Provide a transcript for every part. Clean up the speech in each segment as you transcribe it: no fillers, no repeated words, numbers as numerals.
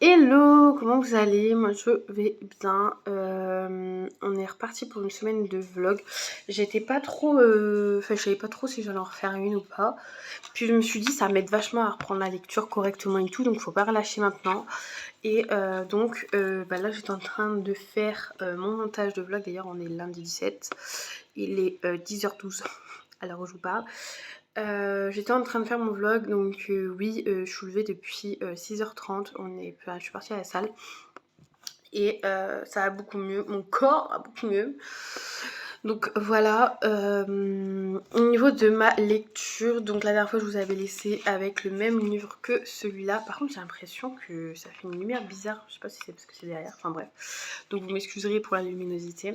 Hello, comment vous allez? Moi je vais bien. On est reparti pour une semaine de vlog. J'étais pas trop, enfin je savais pas trop si j'allais en refaire une ou pas. Puis je me suis dit ça m'aide vachement à reprendre la lecture correctement et tout, donc faut pas relâcher maintenant. Et donc là j'étais en train de faire mon montage de vlog. D'ailleurs on est lundi 17, il est 10h12 à l'heure où je vous parle. J'étais en train de faire mon vlog, donc oui, je suis levée depuis 6h30. Je suis partie à la salle et ça va beaucoup mieux. Mon corps va beaucoup mieux. Donc voilà, au niveau de ma lecture, donc la dernière fois je vous avais laissé avec le même livre que celui-là. Par contre j'ai l'impression que ça fait une lumière bizarre, je sais pas si c'est parce que c'est derrière, enfin bref. Donc vous m'excuserez pour la luminosité.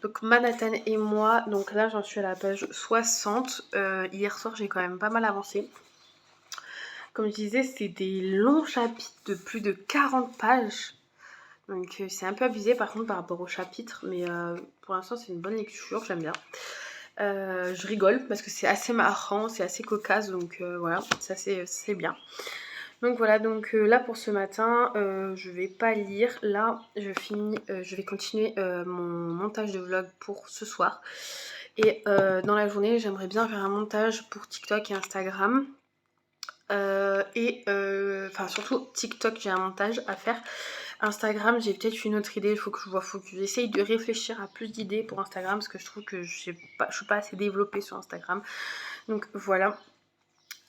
Donc Manhattan et moi, donc là j'en suis à la page 60. Hier soir j'ai quand même pas mal avancé. Comme je disais, c'est des longs chapitres de plus de 40 pages. Donc c'est un peu abusé par contre par rapport au chapitre, mais pour l'instant c'est une bonne lecture, j'aime bien. Je rigole parce que c'est assez marrant, c'est assez cocasse, donc voilà, ça c'est bien. Donc voilà, donc là pour ce matin, je vais pas lire. Là, je vais continuer mon montage de vlog pour ce soir. Et dans la journée, j'aimerais bien faire un montage pour TikTok et Instagram. Enfin surtout TikTok, j'ai un montage à faire. Instagram, j'ai peut-être une autre idée. Il faut que j'essaye de réfléchir à plus d'idées pour Instagram parce que je trouve que je suis pas assez développée sur Instagram. Donc voilà.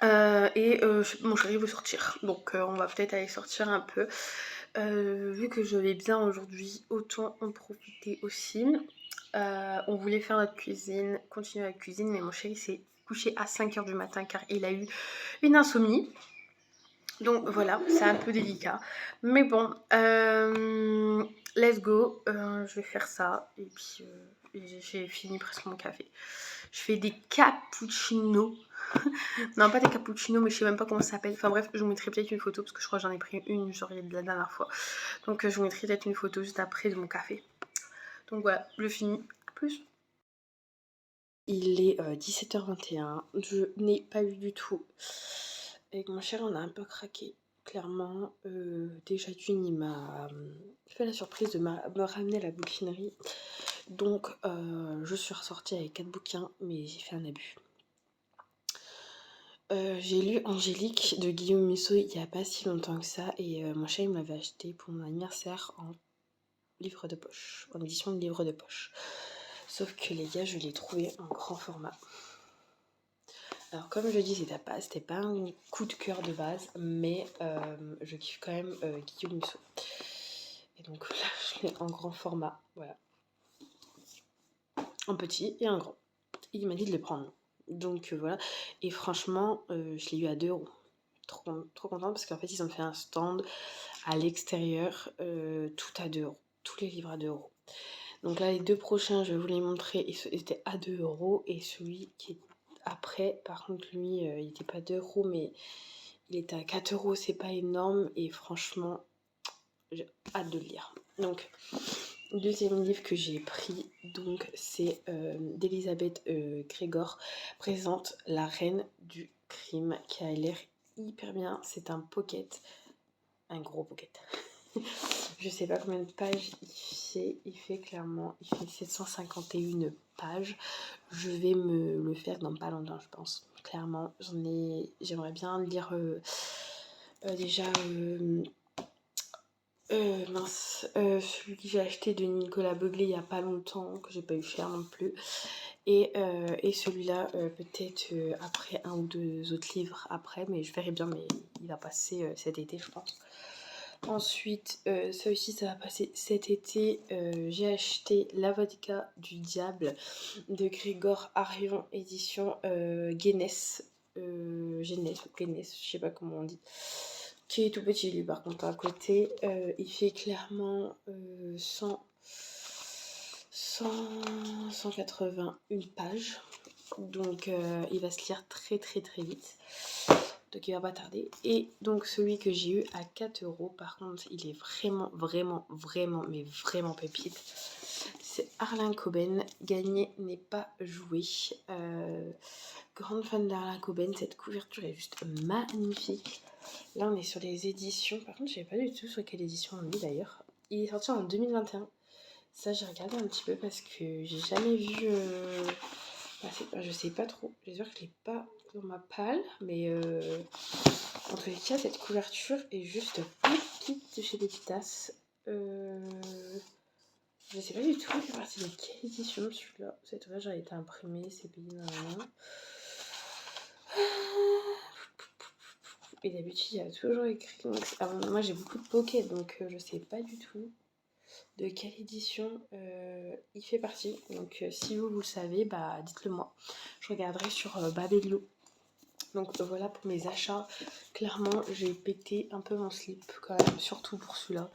Mon chéri veut sortir, donc on va peut-être aller sortir un peu. Vu que je vais bien aujourd'hui, autant en profiter aussi. On voulait faire notre cuisine, continuer la cuisine, mais mon chéri s'est couché à 5h du matin car il a eu une insomnie. Donc voilà, c'est un peu délicat. Mais bon, let's go. Je vais faire ça. Et puis, j'ai fini presque mon café. Je fais des cappuccinos. Non, pas des cappuccinos, mais je sais même pas comment ça s'appelle. Enfin bref, je vous mettrai peut-être une photo parce que je crois que j'en ai pris une genre de la dernière fois. Donc je vous mettrai peut-être une photo juste après de mon café. Donc voilà, je finis. À plus. Il est 17h21. Je n'ai pas eu du tout. Avec mon cher, on a un peu craqué. Clairement, déjà d'une, il m'a fait la surprise de me ramener à la bouquinerie. Donc, je suis ressortie avec 4 bouquins, mais j'ai fait un abus. J'ai lu Angélique de Guillaume Musso il n'y a pas si longtemps que ça, et mon chéri me l'avait acheté pour mon anniversaire en livre de poche, en édition de livre de poche. Sauf que les gars, je l'ai trouvé en grand format. Alors comme je dis, c'était pas un coup de cœur de base, mais je kiffe quand même Guillaume Musso. Et donc là, je l'ai en grand format, voilà. En petit et en grand. Il m'a dit de le prendre. Donc voilà. Et franchement, je l'ai eu à 2€. Trop contente parce qu'en fait, ils ont fait un stand à l'extérieur, tout à 2€. Tous les livres à 2€. Donc là, les 2 prochains, je vais vous les montrer. Ils étaient à 2€. Et celui qui est après, par contre, lui, il n'était pas 2€, mais il était à 4€. C'est pas énorme. Et franchement, j'ai hâte de le lire. Donc, le deuxième livre que j'ai pris, donc, c'est d'Elisabeth Gregor, présente la reine du crime, qui a l'air hyper bien. C'est un pocket, un gros pocket. Je sais pas combien de pages il fait clairement, il fait 751 pages. Je vais me le faire dans pas longtemps, je pense. Clairement, j'aimerais bien lire déjà celui que j'ai acheté de Nicolas Beuglé il y a pas longtemps, que j'ai pas eu cher non plus. Et celui-là, peut-être après un ou deux autres livres après, mais je verrai bien, mais il va passer cet été, je pense. Ensuite, celui-ci, ça va passer cet été. J'ai acheté La Vodka du Diable de Grégor Arion, édition Guinness. Guinness, je sais pas comment on dit. Qui est tout petit, lui, par contre, à côté. Il fait clairement 181 pages. Donc, il va se lire très, très, très vite. Donc il va pas tarder. Et donc celui que j'ai eu à 4€, par contre, il est vraiment, vraiment, vraiment, mais vraiment pépite. C'est Harlan Coben. Gagner n'est pas joué. Grande fan d'Harlan Coben. Cette couverture est juste magnifique. Là, on est sur les éditions. Par contre, je ne sais pas du tout sur quelle édition on est d'ailleurs. Il est sorti en 2021. Ça, j'ai regardé un petit peu parce que j'ai jamais vu... je sais pas trop. J'espère que je l'ai pas dans ma palle. Mais en tous les cas, cette couverture est juste petite de chez Dédicace. Je sais pas du tout, il fait partie de quelle édition celui-là. Cette ouvrage a été imprimé, c'est payé normalement. Et d'habitude, il y a toujours écrit. Moi, j'ai beaucoup de pocket, donc je sais pas du tout de quelle édition il fait partie. Donc, si vous le savez, bah, dites-le moi. Je regarderai sur Babelio. Donc, voilà pour mes achats. Clairement, j'ai pété un peu mon slip quand même, surtout pour celui-là.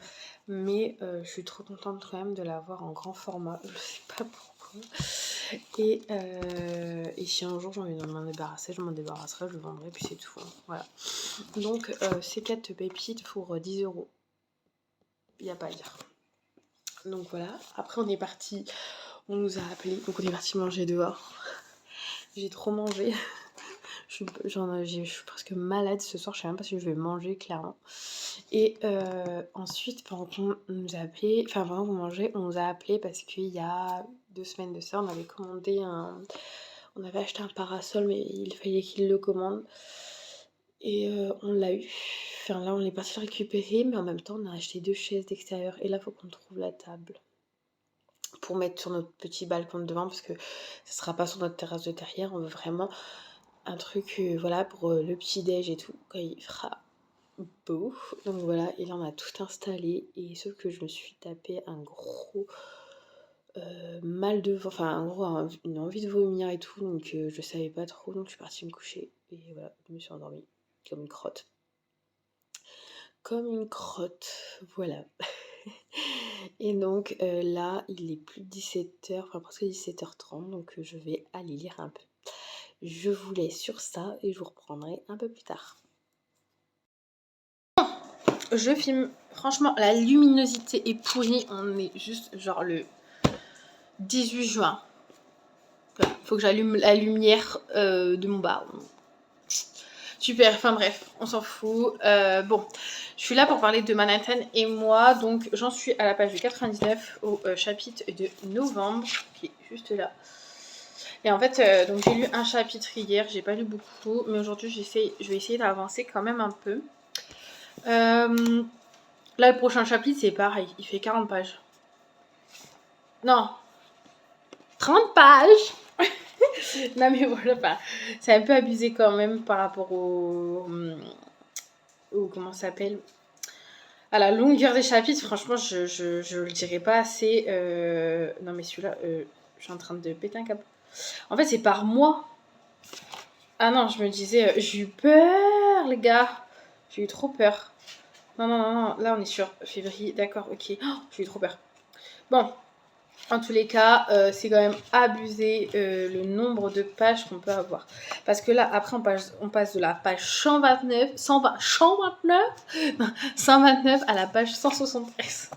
Mais je suis trop contente quand même de l'avoir en grand format. Je sais pas pourquoi. Et si un jour j'ai envie de m'en débarrasser, je m'en débarrasserai, je le vendrai, puis c'est tout. Hein. Voilà. Donc, ces 4 pépites pour 10 €. Il n'y a pas à dire. Donc voilà. Après, on est parti. On nous a appelés. Donc, on est parti manger dehors. J'ai trop mangé. Je suis presque malade ce soir. Je sais même pas si je vais manger, clairement. Et ensuite, pendant qu'on nous a appelé, enfin, pendant qu'on mangeait, on nous a appelé parce qu'il y a 2 semaines de ça, on avait commandé on avait acheté un parasol, mais il fallait qu'il le commande. Et on l'a eu. Enfin, là, on est parti le récupérer, mais en même temps, on a acheté 2 chaises d'extérieur. Et là, il faut qu'on trouve la table pour mettre sur notre petit balcon de devant, parce que ça sera pas sur notre terrasse de derrière. On veut vraiment un truc, voilà, pour le petit-déj et tout, quand il fera beau. Donc voilà, et là, on a tout installé. Et sauf que je me suis tapé un gros mal de ventre, enfin, en gros, une envie de vomir et tout. Donc je savais pas trop, donc je suis partie me coucher. Et voilà, je me suis endormie comme une crotte. Comme une crotte, voilà. Et donc là, il est plus de 17h, enfin presque 17h30, donc je vais aller lire un peu. Je vous laisse sur ça et je vous reprendrai un peu plus tard. Je filme, franchement, la luminosité est pourrie, on est juste genre le 18 juin. Voilà, faut que j'allume la lumière de mon bar. Super, enfin bref, on s'en fout. Bon, je suis là pour parler de Manhattan et moi, donc j'en suis à la page de 99 au chapitre de novembre, qui est juste là. Et en fait, donc j'ai lu un chapitre hier, j'ai pas lu beaucoup, mais aujourd'hui je vais essayer d'avancer quand même un peu. Là, le prochain chapitre, c'est pareil, il fait 40 pages. Non, 30 pages. Non mais voilà, enfin, c'est un peu abusé quand même par rapport au comment ça s'appelle, à la longueur des chapitres. Franchement, je le dirais pas assez. Non mais celui-là, je suis en train de péter un câble. En fait, c'est par mois. Ah non, je me disais, j'ai eu peur, les gars. J'ai eu trop peur. Non, non, non, non. Là, on est sur février. D'accord, ok. Oh, j'ai eu trop peur. Bon, en tous les cas, c'est quand même abusé le nombre de pages qu'on peut avoir. Parce que là, après, on passe de la page 129, 129 à la page 173.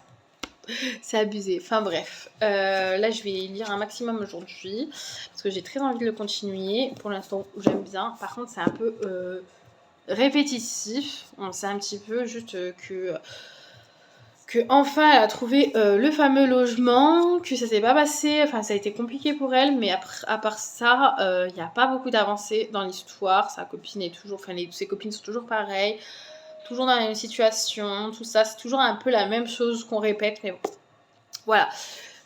C'est abusé. Enfin bref. Là, je vais lire un maximum aujourd'hui. Parce que j'ai très envie de le continuer. Pour l'instant, j'aime bien. Par contre, c'est un peu répétitif. On sait un petit peu juste que enfin elle a trouvé le fameux logement, que ça s'est pas passé, enfin ça a été compliqué pour elle, mais après, à part ça, il n'y a pas beaucoup d'avancées dans l'histoire. Sa copine est toujours, enfin ses copines sont toujours pareilles, toujours dans la même situation, tout ça, c'est toujours un peu la même chose qu'on répète, mais bon, voilà.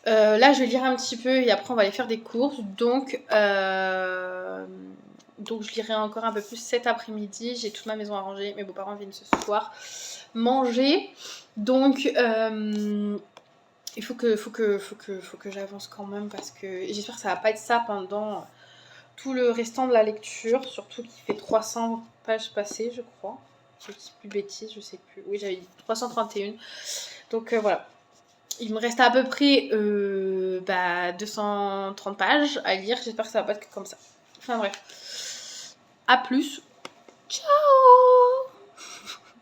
Là je vais lire un petit peu et après on va aller faire des courses, donc je lirai encore un peu plus cet après-midi. J'ai toute ma maison à ranger, mes beaux-parents viennent ce soir manger. Donc il faut que j'avance quand même, parce que j'espère que ça va pas être ça pendant tout le restant de la lecture, surtout qu'il fait 300 pages passées, je crois. Je dis plus bêtise, je sais plus. Oui, j'avais dit 331. Donc voilà. Il me reste à peu près 230 pages à lire. J'espère que ça va pas être comme ça. Enfin bref. À plus. Ciao.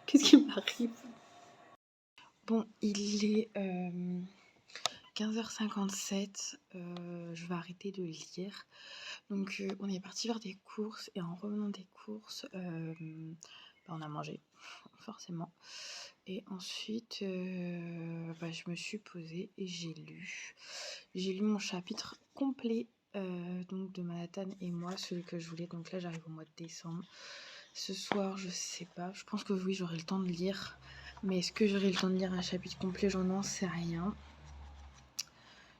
Qu'est-ce qui m'arrive? Bon, il est 15h57. Je vais arrêter de lire. Donc on est parti faire des courses. Et en revenant des courses, on a mangé. forcément. Et ensuite, je me suis posée et j'ai lu. J'ai lu mon chapitre complet donc de Manhattan et moi, celui que je voulais. Donc là, j'arrive au mois de décembre. Ce soir, je sais pas. Je pense que oui, j'aurai le temps de lire. Mais est-ce que j'aurai le temps de lire un chapitre complet? J'en sais rien.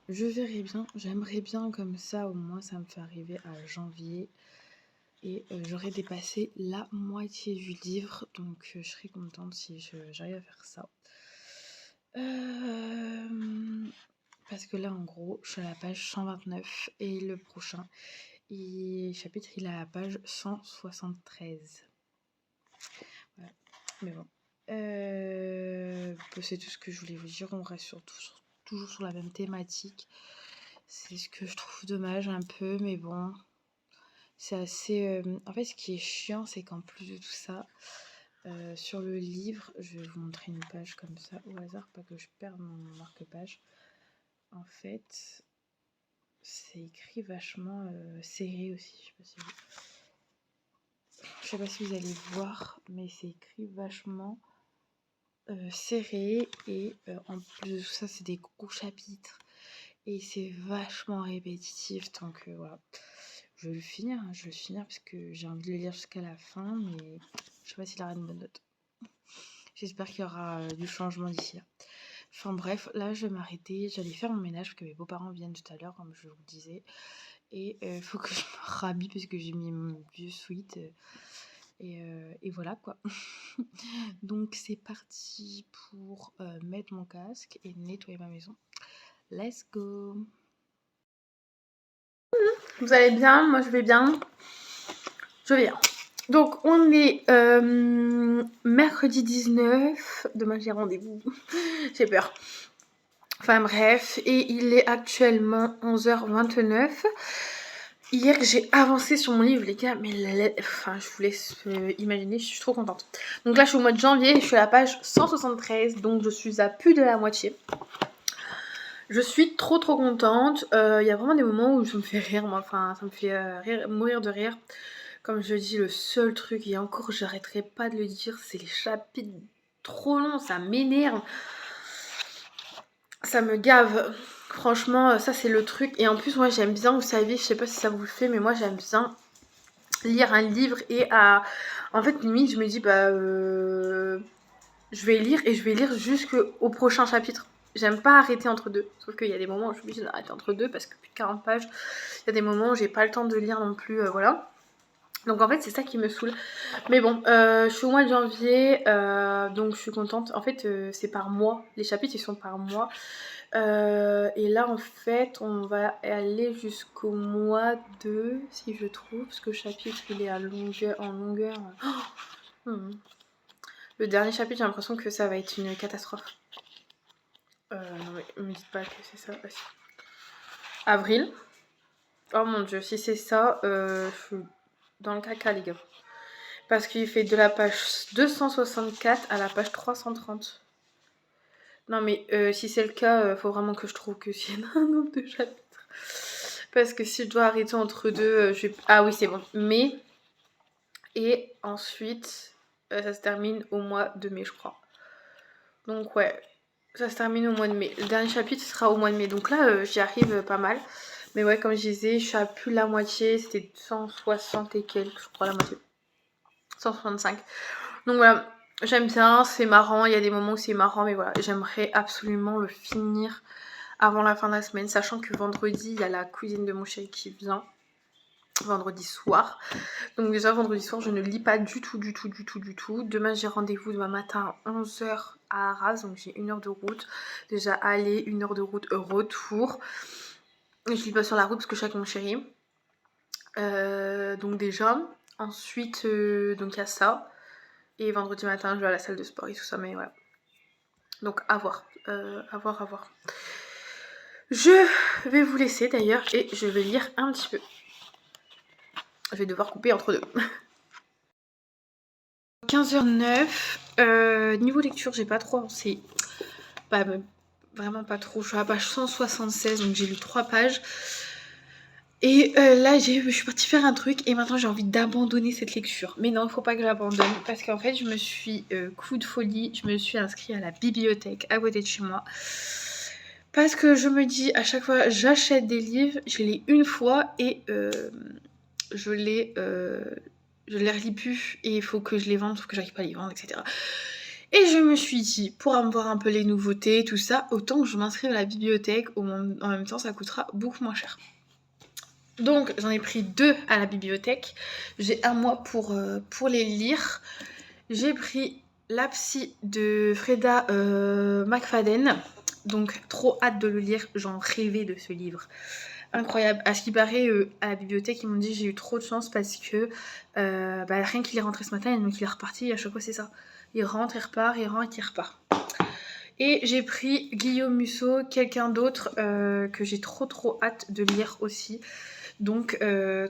Je verrai bien. J'aimerais bien comme ça, au moins, ça me fait arriver à janvier. Et j'aurai dépassé la moitié du livre. Donc je serai contente si j'arrive à faire ça. Parce que là, en gros, je suis à la page 129 et le prochain chapitre, il est à la page 173. Voilà. Mais bon. C'est tout ce que je voulais vous dire. On reste toujours sur la même thématique. C'est ce que je trouve dommage un peu, mais bon. C'est assez... En fait, ce qui est chiant, c'est qu'en plus de tout ça, sur le livre, je vais vous montrer une page comme ça au hasard, pas que je perde mon marque-page. En fait, c'est écrit vachement serré aussi. Je sais pas si vous allez voir, mais c'est écrit vachement serré. Et en plus de tout ça, c'est des gros chapitres. Et c'est vachement répétitif. Donc voilà. Je vais le finir parce que j'ai envie de le lire jusqu'à la fin. Mais je sais pas s'il aura une bonne note. J'espère qu'il y aura du changement d'ici là. Enfin bref, là je vais m'arrêter, j'allais faire mon ménage parce que mes beaux-parents viennent tout à l'heure comme je vous le disais. Et faut que je me rhabille parce que j'ai mis mon vieux sweat. Et voilà quoi. Donc c'est parti pour mettre mon casque et nettoyer ma maison. Let's go. Vous allez bien? Moi je vais bien. Je vais bien. Donc on est mercredi 19. Demain j'ai rendez-vous. J'ai peur. Enfin bref. Et il est actuellement 11h29. Hier j'ai avancé sur mon livre les gars. Mais je vous laisse imaginer. Je suis trop contente. Donc là je suis au mois de janvier. Je suis à la page 173. Donc je suis à plus de la moitié. Je suis trop contente. Il y a vraiment des moments où ça me fait rire. Moi. Enfin ça me fait mourir de rire. Comme je dis, le seul truc, et encore j'arrêterai pas de le dire, c'est les chapitres trop longs, ça m'énerve. Ça me gave. Franchement, ça c'est le truc. Et en plus, moi j'aime bien, vous savez, je sais pas si ça vous le fait, mais moi j'aime bien lire un livre en fait, limite, je me dis, je vais lire et je vais lire jusqu'au prochain chapitre. J'aime pas arrêter entre deux. Sauf qu'il y a des moments où je suis obligée d'arrêter entre deux parce que plus de 40 pages. Il y a des moments où j'ai pas le temps de lire non plus, voilà. Donc en fait c'est ça qui me saoule. Mais bon, je suis au mois de janvier, donc je suis contente. En fait c'est par mois, les chapitres ils sont par mois. Et là en fait on va aller jusqu'au mois de, si je trouve, parce que le chapitre il est en longueur. Le dernier chapitre j'ai l'impression que ça va être une catastrophe. Non mais me dites pas que c'est ça. Avril. Oh mon dieu, si c'est ça, je suis dans le caca les gars. Parce qu'il fait de la page 264 à la page 330. Non mais si c'est le cas, faut vraiment que je trouve que s'il y a un nombre de chapitres. Parce que si je dois arrêter entre deux, je vais... Ah oui c'est bon. Mai. Et ensuite, ça se termine au mois de mai je crois. Donc ouais, ça se termine au mois de mai. Le dernier chapitre sera au mois de mai. Donc là, j'y arrive pas mal. Mais ouais, comme je disais, je suis à plus de la moitié. C'était 160 et quelques, je crois, la moitié. 165. Donc voilà, j'aime bien, c'est marrant, il y a des moments où c'est marrant, mais voilà, j'aimerais absolument le finir avant la fin de la semaine, sachant que vendredi, il y a la cousine de mon chéri qui vient, vendredi soir. Donc déjà, vendredi soir, je ne lis pas du tout. Demain, j'ai rendez-vous demain matin à 11h à Arras, donc j'ai 1 heure de route. Déjà, aller, 1 heure de route, retour. Je lis pas sur la route parce que je suis avec mon chéri. Donc déjà, ensuite, donc il y a ça. Et vendredi matin, je vais à la salle de sport et tout ça, mais voilà. Donc à voir, à voir. Je vais vous laisser d'ailleurs et je vais lire un petit peu. Je vais devoir couper entre deux. 15h09. Niveau lecture, j'ai pas trop avancé. Vraiment pas trop. Je suis à la page 176, donc j'ai lu 3 pages. Et là, je suis partie faire un truc et maintenant j'ai envie d'abandonner cette lecture. Mais non, il faut pas que j'abandonne parce qu'en fait, je me suis, coup de folie, je me suis inscrite à la bibliothèque à côté de chez moi. Parce que je me dis, à chaque fois, j'achète des livres, je les lis une fois et je les relis plus et il faut que je les vende, sauf que j'arrive pas à les vendre, etc. Et je me suis dit, pour avoir un peu les nouveautés, tout ça, autant que je m'inscrive à la bibliothèque, en même temps ça coûtera beaucoup moins cher. Donc j'en ai pris 2 à la bibliothèque, j'ai un mois pour les lire. J'ai pris La Psy de Freda McFadden, donc trop hâte de le lire, j'en rêvais de ce livre. Incroyable. À ce qui paraît, à la bibliothèque, ils m'ont dit j'ai eu trop de chance parce que rien qu'il est rentré ce matin, donc il est reparti, et à chaque fois c'est ça. Il rentre, il repart, il rentre, il repart. Et j'ai pris Guillaume Musso, quelqu'un d'autre que j'ai trop hâte de lire aussi. Donc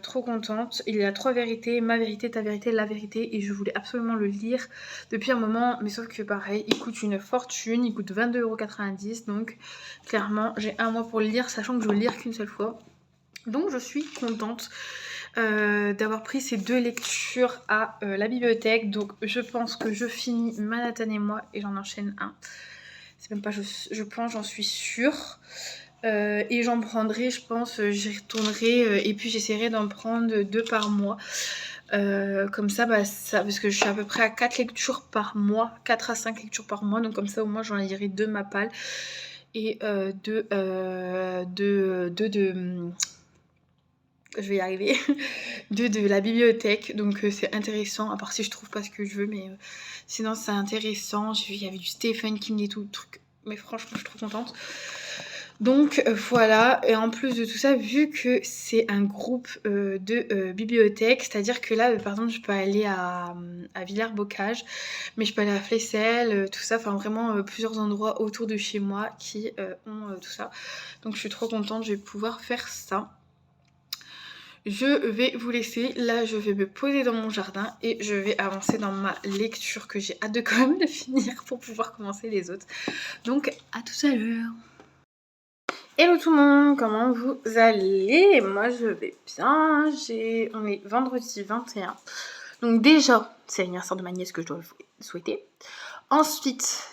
trop contente. Il y a 3 vérités, ma vérité, ta vérité, la vérité, et je voulais absolument le lire depuis un moment, mais sauf que pareil, il coûte une fortune, il coûte 22,90 €, donc clairement j'ai un mois pour le lire, sachant que je ne le lire qu'une seule fois. Donc je suis contente d'avoir pris ces 2 lectures à la bibliothèque. Donc je pense que je finis Manhattan et moi et j'en enchaîne un. C'est même pas je pense, j'en suis sûre. Et j'en prendrai, je pense, j'y retournerai et puis j'essaierai d'en prendre 2 par mois. Comme ça, parce que je suis à peu près à 4 lectures par mois, 4 à 5 lectures par mois, donc comme ça au moins j'en lirai 2 ma palle et 2 je vais y arriver, 2 de la bibliothèque, donc c'est intéressant, à part si je trouve pas ce que je veux, mais sinon c'est intéressant. J'ai vu il y avait du Stephen King et tout, le truc, mais franchement je suis trop contente. Donc voilà, et en plus de tout ça, vu que c'est un groupe de bibliothèques, c'est-à-dire que là, par exemple, je peux aller à Villers-Bocage, mais je peux aller à Flesselles, tout ça, enfin vraiment plusieurs endroits autour de chez moi qui ont tout ça. Donc je suis trop contente, je vais pouvoir faire ça. Je vais vous laisser, là je vais me poser dans mon jardin et je vais avancer dans ma lecture que j'ai hâte de quand même de finir pour pouvoir commencer les autres. Donc à tout à l'heure. Hello tout le monde, comment vous allez? Moi je vais bien, on est vendredi 21. Donc déjà, c'est l'anniversaire de ma nièce que je dois vous souhaiter. Ensuite,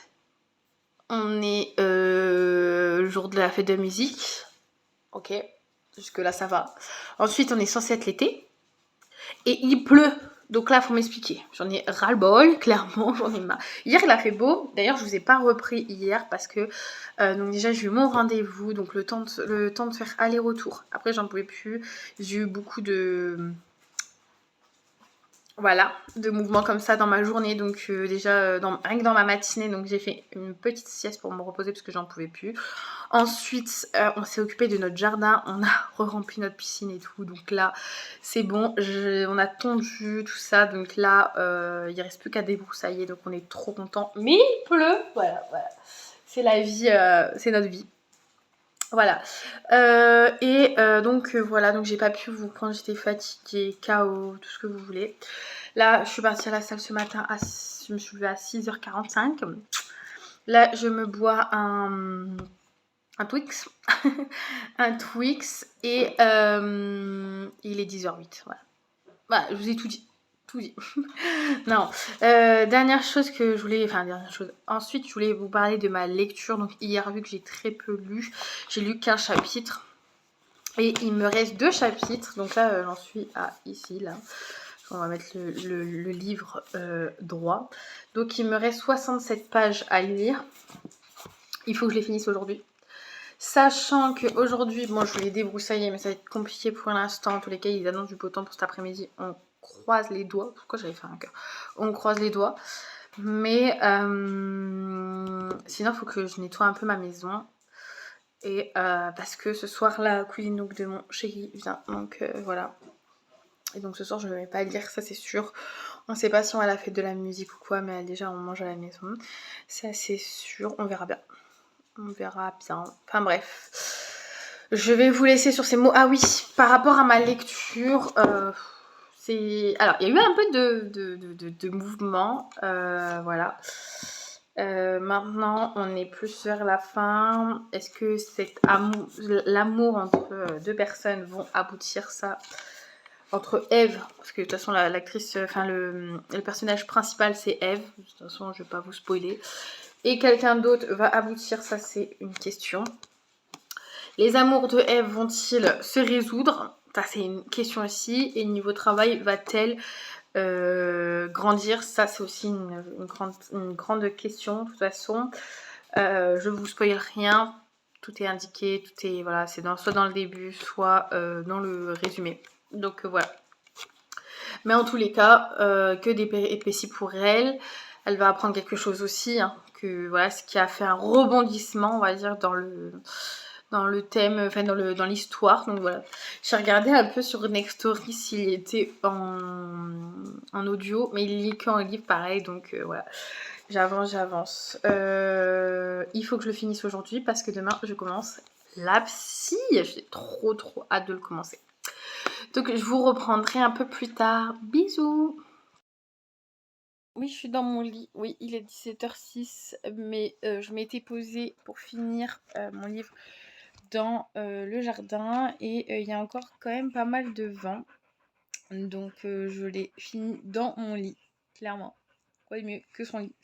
on est le jour de la fête de musique. Ok, jusque là ça va. Ensuite, on est censé être l'été. Et il pleut. Donc là, faut m'expliquer. J'en ai ras-le-bol, clairement, j'en ai marre. Hier, il a fait beau. D'ailleurs, je vous ai pas repris hier parce que donc déjà, j'ai eu mon rendez-vous, donc le temps de faire aller-retour. Après, j'en pouvais plus. J'ai eu beaucoup de mouvements comme ça dans ma journée. Donc déjà, rien que dans ma matinée, donc j'ai fait une petite sieste pour me reposer parce que j'en pouvais plus. Ensuite, on s'est occupé de notre jardin, on a re-rempli notre piscine et tout, donc là, c'est bon, on a tondu, tout ça, donc là, il reste plus qu'à débroussailler, donc on est trop contents, mais il pleut, voilà, c'est la vie, c'est notre vie. Voilà. Donc voilà, donc j'ai pas pu vous prendre, j'étais fatiguée, KO, tout ce que vous voulez. Là, je suis partie à la salle ce matin, je me suis levée à 6h45. Là, je me bois un Twix. Un Twix et il est 10h08. Voilà, je vous ai tout dit. Tout dit. Non. Dernière chose que je voulais. Enfin, dernière chose. Ensuite, je voulais vous parler de ma lecture. Donc, hier, vu que j'ai très peu lu, j'ai lu qu'un chapitre. Et il me reste 2 chapitres. Donc là, j'en suis à ici, là. On va mettre le livre droit. Donc, il me reste 67 pages à lire. Il faut que je les finisse aujourd'hui. Sachant qu'aujourd'hui, bon, je vais débroussailler, mais ça va être compliqué pour l'instant. En tous les cas, ils annoncent du beau temps pour cet après-midi. On croise les doigts. Pourquoi j'avais fait un cœur? On croise les doigts. Mais sinon, il faut que je nettoie un peu ma maison. Et parce que ce soir, la cuisine donc, de mon chéri vient. Donc voilà. Et donc ce soir, je ne vais pas lire, ça c'est sûr. On ne sait pas si on va à la fête de la musique ou quoi, mais déjà, on mange à la maison. Ça c'est sûr. On verra bien. On verra bien. Enfin bref. Je vais vous laisser sur ces mots. Ah oui, par rapport à ma lecture, c'est... Alors, il y a eu un peu de mouvement. Voilà. Maintenant, on est plus vers la fin. Est-ce que l'amour entre deux personnes vont aboutir ça entre Eve, parce que de toute façon l'actrice, enfin le personnage principal c'est Eve, de toute façon je vais pas vous spoiler, et quelqu'un d'autre va aboutir, ça c'est une question. Les amours de Eve vont-ils se résoudre? Ça c'est une question aussi. Et niveau travail, va-t-elle grandir? Ça c'est aussi une grande question de toute façon. Je vous spoil rien, tout est indiqué, tout est voilà, c'est soit dans le début, soit dans le résumé. Donc voilà. Mais en tous les cas, que des péripéties pour elle. Elle va apprendre quelque chose aussi, hein, que voilà, ce qui a fait un rebondissement, on va dire, dans le thème, enfin dans l'histoire. Donc voilà. J'ai regardé un peu sur Nextory s'il était en audio, mais il lit qu'en livre pareil, donc voilà. J'avance. Il faut que je le finisse aujourd'hui parce que demain je commence la psy. J'ai trop hâte de le commencer. Donc je vous reprendrai un peu plus tard. Bisous. Oui, je suis dans mon lit. Oui, il est 17h06, mais je m'étais posée pour finir mon livre dans le jardin et il y a encore quand même pas mal de vent. Donc je l'ai fini dans mon lit, clairement. Quoi de mieux que son lit.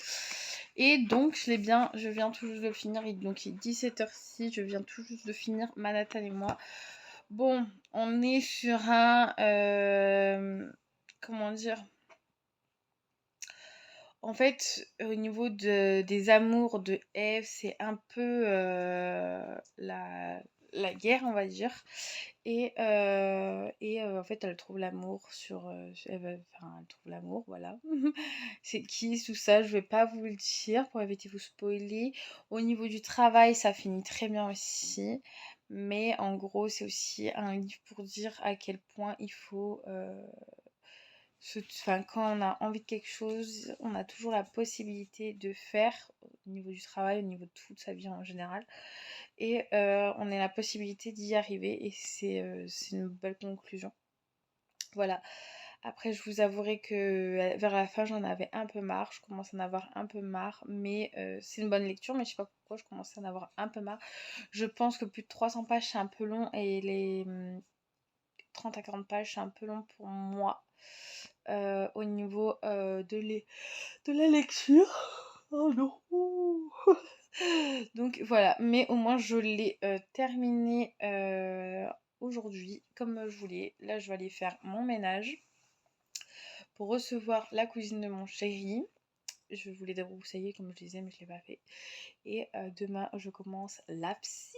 Et donc je viens tout juste de le finir. Donc il est 17h06, je viens tout juste de finir Manhattan et moi. Bon, on est sur un... comment dire? En fait, au niveau des amours de Eve, c'est un peu la guerre, on va dire. Et en fait, elle trouve l'amour elle trouve l'amour, voilà. C'est qui, tout ça, je vais pas vous le dire pour éviter de vous spoiler. Au niveau du travail, ça finit très bien aussi. Mais en gros, c'est aussi un livre pour dire à quel point il faut... quand on a envie de quelque chose, on a toujours la possibilité de faire au niveau du travail, au niveau de toute sa vie en général. Et on a la possibilité d'y arriver et c'est une belle conclusion. Voilà. Après, je vous avouerai que vers la fin, j'en avais un peu marre. Je commence à en avoir un peu marre. Mais c'est une bonne lecture, mais je sais pas pourquoi je commence à en avoir un peu marre. Je pense que plus de 300 pages, c'est un peu long. Et les 30 à 40 pages, c'est un peu long pour moi. Au niveau de la lecture. Oh non. Donc voilà, mais au moins je l'ai terminé aujourd'hui comme je voulais. Là je vais aller faire mon ménage pour recevoir la cousine de mon chéri. Je voulais débroussailler comme je disais mais je l'ai pas fait. Et demain je commence la psy.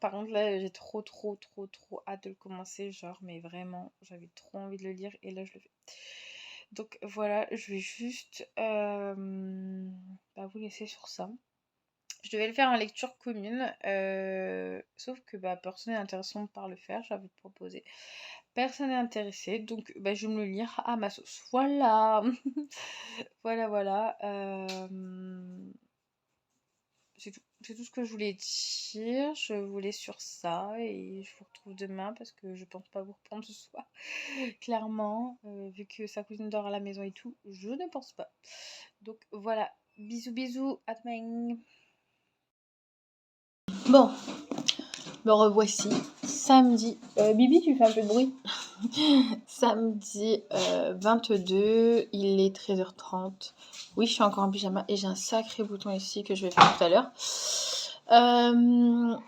Par contre là j'ai trop hâte de le commencer, genre mais vraiment j'avais trop envie de le lire et là je le fais. Donc voilà, je vais juste vous laisser sur ça. Je devais le faire en lecture commune, sauf que personne n'est intéressé par le faire, j'avais proposé. Personne n'est intéressé, donc je vais me le lire à ma sauce. Voilà. Voilà. C'est tout ce que je voulais dire. Je voulais sur ça et je vous retrouve demain parce que je pense pas vous reprendre ce soir. Clairement, vu que sa cousine dort à la maison et tout, je ne pense pas. Donc voilà, bisous, à demain. Bon, me revoici. Samedi. Bibi, tu fais un peu de bruit. Samedi 22, il est 13h30. Oui, je suis encore en pyjama et j'ai un sacré bouton ici que je vais faire tout à l'heure.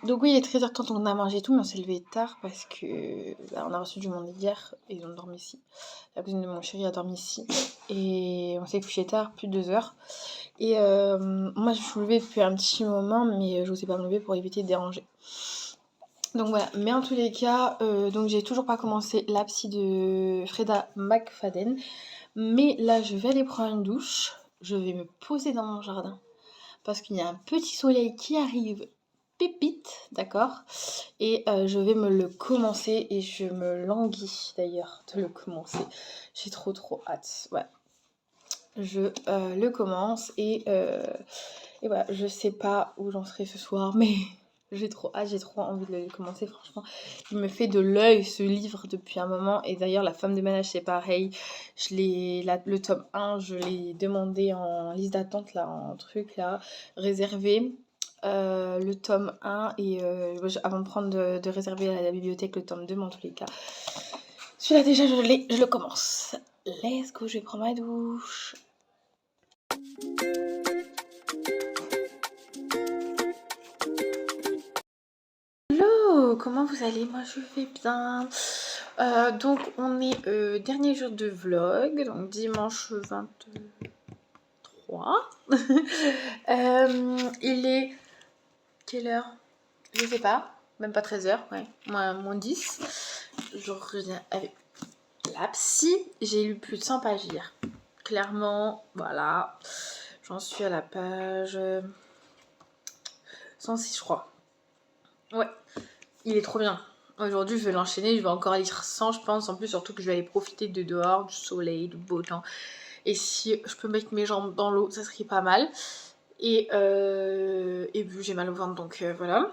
Donc oui, il est 13h30, on a mangé tout, mais on s'est levé tard parce que on a reçu du monde hier et ils ont dormi ici. La cousine de mon chéri a dormi ici et on s'est couché tard, plus de 2 heures. Et moi, je me suis levée depuis un petit moment, mais je n'osais pas me lever pour éviter de déranger. Donc voilà, mais en tous les cas, donc j'ai toujours pas commencé la psy de Freda McFadden. Mais là, je vais aller prendre une douche. Je vais me poser dans mon jardin. Parce qu'il y a un petit soleil qui arrive. Pépite, d'accord. Et je vais me le commencer. Et je me languis d'ailleurs de le commencer. J'ai trop hâte. Ouais. Je le commence. Et voilà, je sais pas où j'en serai ce soir. Mais J'ai trop hâte, j'ai trop envie de le commencer, franchement. Il me fait de l'œil ce livre depuis un moment. Et d'ailleurs, La femme de ménage, c'est pareil. Le tome 1, je l'ai demandé en liste d'attente, là, en truc, là, réservé. Le tome 1 et avant de prendre de réserver à la bibliothèque le tome 2, mais en tous les cas. Celui-là, déjà, je le commence. Let's go, je vais prendre ma douche. Hello, comment vous allez? Moi je vais bien. Donc on est dernier jour de vlog, donc dimanche 23. Il est quelle heure? Je sais pas, même pas 13h, ouais, moins 10. Je reviens avec la psy. J'ai lu plus de 100 pages hier. Clairement, voilà. J'en suis à la page 106, je crois. Ouais, il est trop bien. Aujourd'hui, je vais l'enchaîner. Je vais encore lire 100, je pense. En plus, surtout que je vais aller profiter de dehors, du soleil, du beau temps. Et si je peux mettre mes jambes dans l'eau, ça serait pas mal. Et puis, j'ai mal au ventre, donc voilà.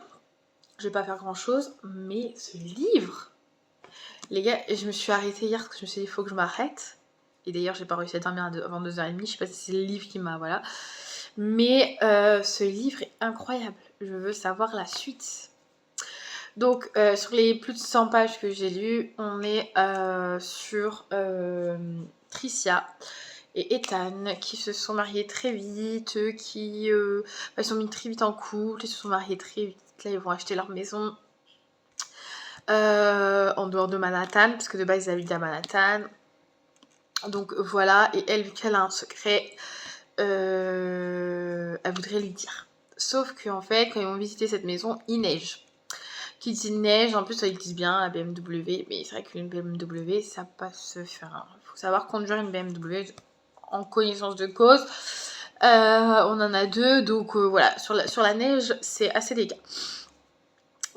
Je vais pas faire grand-chose. Mais ce livre... Les gars, je me suis arrêtée hier parce que je me suis dit, il faut que je m'arrête. Et d'ailleurs, j'ai pas réussi à dormir avant 2h30. Je sais pas si c'est le livre qui m'a... Voilà. Mais ce livre est incroyable. Je veux savoir la suite. Donc, sur les plus de 100 pages que j'ai lues, on est sur Tricia et Ethan qui se sont mariés très vite, ils sont mis très vite en couple, ils se sont mariés très vite. Là, ils vont acheter leur maison en dehors de Manhattan, parce que de base, ils habitent à Manhattan. Donc, voilà. Et elle, vu qu'elle a un secret, elle voudrait lui dire. Sauf qu'en fait, quand ils vont visiter cette maison, il neige. Qui dit neige, en plus ils disent bien la BMW, mais c'est vrai qu'une BMW ça passe se faire. Il faut savoir conduire une BMW en connaissance de cause. On en a deux, donc voilà, sur la neige c'est assez délicat.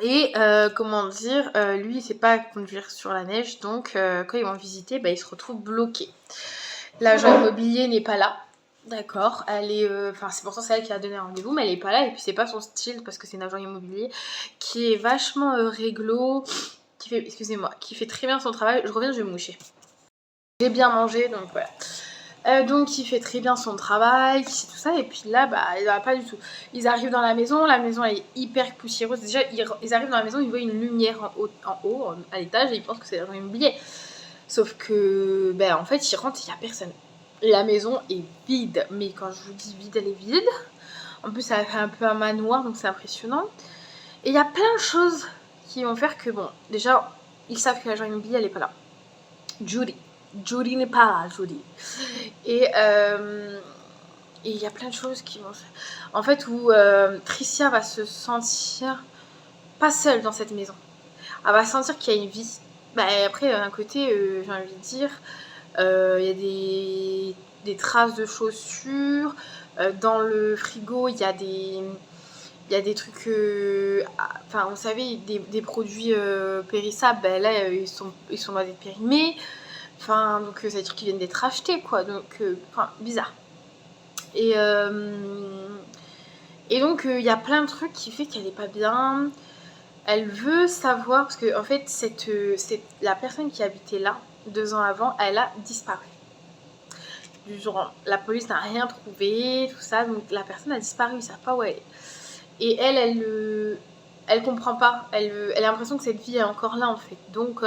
Et comment dire, lui il sait pas conduire sur la neige, donc quand ils vont visiter, il se retrouve bloqué. L'agent immobilier n'est pas là. D'accord, elle est, c'est pourtant c'est elle qui a donné un rendez-vous, mais elle est pas là et puis c'est pas son style parce que c'est une agent immobilier qui est vachement réglo, qui fait très bien son travail. Je reviens, je vais me moucher. J'ai bien mangé donc voilà. Donc il fait très bien son travail, tout ça et puis là il va pas du tout. Ils arrivent dans la maison elle est hyper poussiéreuse. Déjà ils arrivent dans la maison, ils voient une lumière en haut à l'étage et ils pensent que c'est l'agent immobilier. Sauf que en fait ils rentrent, il y a personne. La maison est vide, mais quand je vous dis vide, elle est vide. En plus, ça fait un peu un manoir, donc c'est impressionnant. Et il y a plein de choses qui vont faire que, déjà, ils savent que l'agent immobilier, elle n'est pas là. Judy n'est pas là, Judy. Et il y a plein de choses qui vont... En fait, où Tricia va se sentir pas seule dans cette maison. Elle va sentir qu'il y a une vie. Après, d'un côté, j'ai envie de dire... Il y a des traces de chaussures. Dans le frigo, il y a des trucs... vous savez, des produits périssables. Là, ils sont loin d'être périmés. Donc, ça veut dire qu'ils viennent d'être achetés, quoi. Donc, bizarre. Et donc, il y a plein de trucs qui fait qu'elle est pas bien. Elle veut savoir... Parce que, en fait, la personne qui habitait là, 2 ans avant, elle a disparu. Du genre, la police n'a rien trouvé, tout ça, donc la personne a disparu, ils ne savent pas où elle est. Et elle comprend pas, elle a l'impression que cette vie est encore là en fait. Donc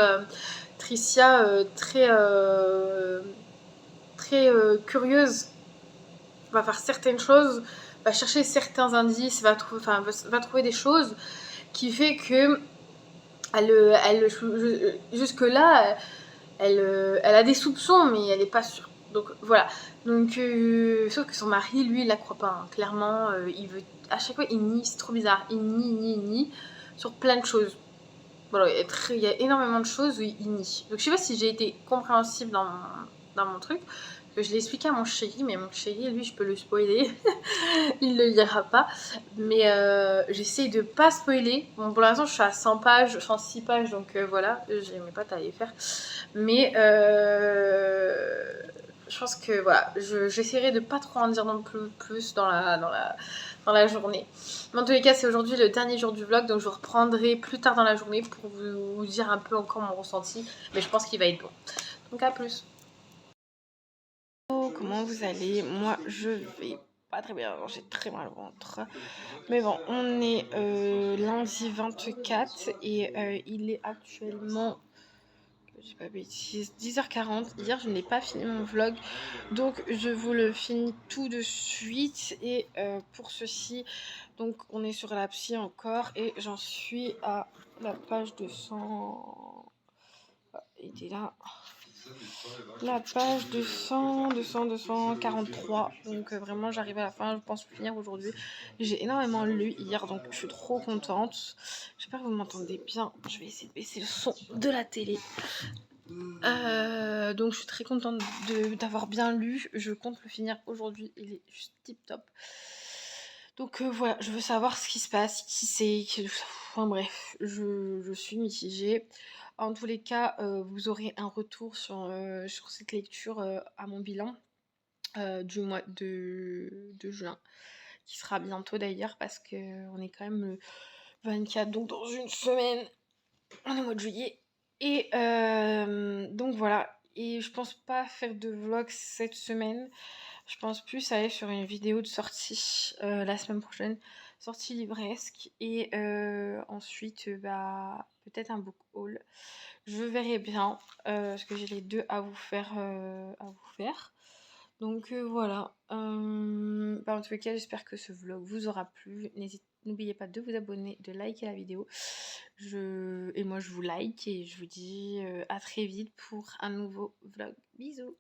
Tricia, très curieuse, va faire certaines choses, va chercher certains indices, va trouver des choses qui fait que jusque là, elle a des soupçons, mais elle n'est pas sûre. Donc voilà. Donc sauf que son mari, lui, il la croit pas. Hein. Clairement, il veut à chaque fois, il nie. C'est trop bizarre. Il nie sur plein de choses. Voilà, il y a énormément de choses où il nie. Donc je sais pas si j'ai été compréhensible dans mon truc. Que je l'ai expliqué à mon chéri, mais mon chéri, lui, je peux le spoiler. Il le lira pas. Mais j'essaye de pas spoiler. Bon, pour l'instant, je suis à 100 pages, 106 pages, donc voilà, j'ai mes potes à les faire. Mais je pense que voilà, j'essaierai de pas trop en dire non plus dans la journée. Mais en tous les cas, c'est aujourd'hui le dernier jour du vlog, donc je reprendrai plus tard dans la journée pour vous dire un peu encore mon ressenti. Mais je pense qu'il va être bon. Donc à plus. Comment vous allez? Moi, je vais pas très bien, j'ai très mal au ventre. Mais bon, on est lundi 24 et il est actuellement, je dis pas bêtise, 10h40. Hier, je n'ai pas fini mon vlog, donc je vous le finis tout de suite. Et pour ceci, donc on est sur la psy encore et j'en suis à la page 200. Il était là. La page 243. Donc vraiment j'arrive à la fin, je pense finir aujourd'hui. J'ai énormément lu hier, donc je suis trop contente. J'espère que vous m'entendez bien. Je vais essayer de baisser le son de la télé. Donc je suis très contente d'avoir bien lu. Je compte le finir aujourd'hui. Il est juste tip top. Donc voilà, je veux savoir ce qui se passe, qui c'est. Enfin bref, je suis mitigée. En tous les cas, vous aurez un retour sur cette lecture à mon bilan du mois de juin, qui sera bientôt d'ailleurs, parce qu'on est quand même le 24, donc dans une semaine, on est au mois de juillet. Et donc voilà, et je pense pas faire de vlog cette semaine. Je pense plus aller sur une vidéo de sortie la semaine prochaine, sortie livresque, et ensuite bah peut-être un book haul. Je verrai bien parce que j'ai les deux à vous faire. Donc voilà. Bah, en tout cas, j'espère que ce vlog vous aura plu. N'oubliez pas de vous abonner, de liker la vidéo. Et moi, je vous like et je vous dis à très vite pour un nouveau vlog. Bisous.